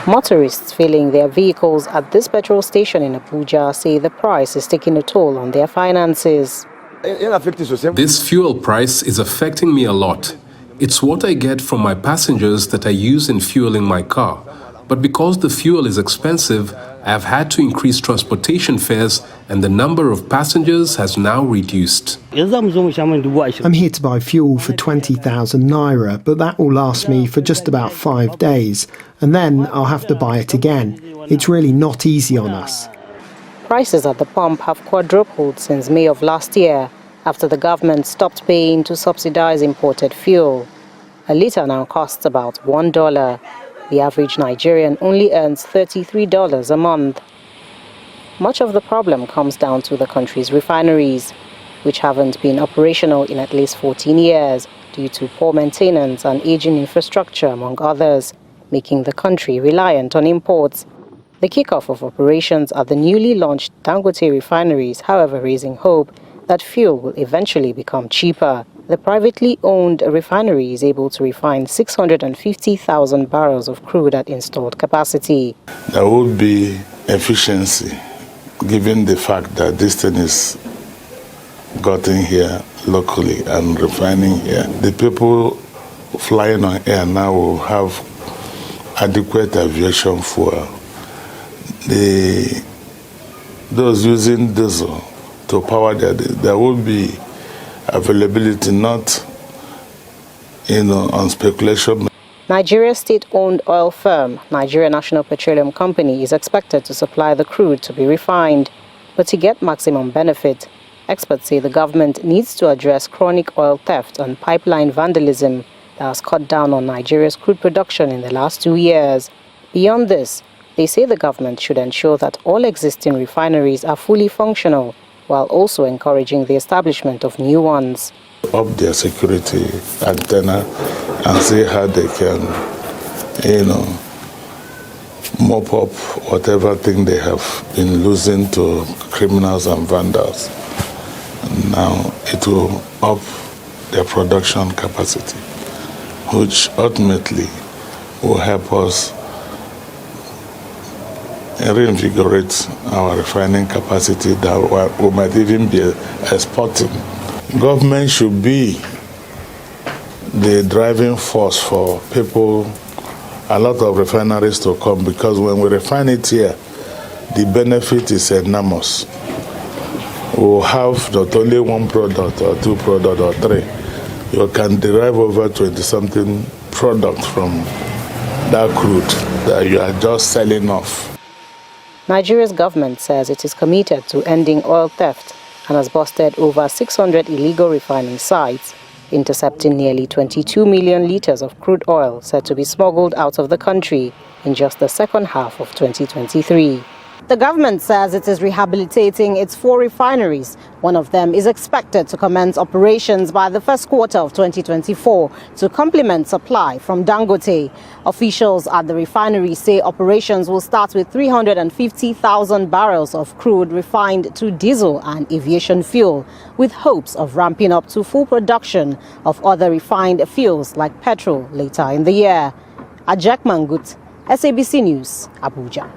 Motorists filling their vehicles at this petrol station in Abuja say the price is taking a toll on their finances. This fuel price is affecting me a lot. It's what I get from my passengers that I use in fueling my car. But because the fuel is expensive, I have had to increase transportation fares and the number of passengers has now reduced. I'm here to buy fuel for 20,000 naira, but that will last me for just about 5 days, and then I'll have to buy it again. It's really not easy on us. Prices at the pump have quadrupled since May of last year, after the government stopped paying to subsidize imported fuel. A litre now costs about $1. The average Nigerian only earns $33 a month. Much of the problem comes down to the country's refineries, which haven't been operational in at least 14 years due to poor maintenance and aging infrastructure, among others, making the country reliant on imports. The kickoff of operations at the newly launched Dangote Refinery is, however, raising hope that fuel will eventually become cheaper. The privately owned refinery is able to refine 650,000 barrels of crude at installed capacity. There would be efficiency, given the fact that this thing is gotten here locally and refining here. The people flying on air now will have adequate aviation fuel. Those using diesel to power there will be availability, not on speculation. Nigeria's state-owned oil firm, Nigeria National Petroleum Company, is expected to supply the crude to be refined. But to get maximum benefit, experts say the government needs to address chronic oil theft and pipeline vandalism that has cut down on Nigeria's crude production in the last 2 years. Beyond this, they say the government should ensure that all existing refineries are fully functional, while also encouraging the establishment of new ones. Up their security antenna and see how they can, mop up whatever thing they have been losing to criminals and vandals. And now it will up their production capacity, which ultimately will help us reinvigorate our refining capacity that we might even be exporting. Government should be the driving force for people, a lot of refineries to come, because when we refine it here, the benefit is enormous. We'll have not only one product or two products or three. You can derive over 20-something products from that crude that you are just selling off. Nigeria's government says it is committed to ending oil theft and has busted over 600 illegal refining sites, intercepting nearly 22 million liters of crude oil said to be smuggled out of the country in just the second half of 2023. The government says it is rehabilitating its 4 refineries. One of them is expected to commence operations by the first quarter of 2024 to complement supply from Dangote. Officials at the refinery say operations will start with 350,000 barrels of crude refined to diesel and aviation fuel, with hopes of ramping up to full production of other refined fuels like petrol later in the year. Ajeck Mangut, SABC News, Abuja.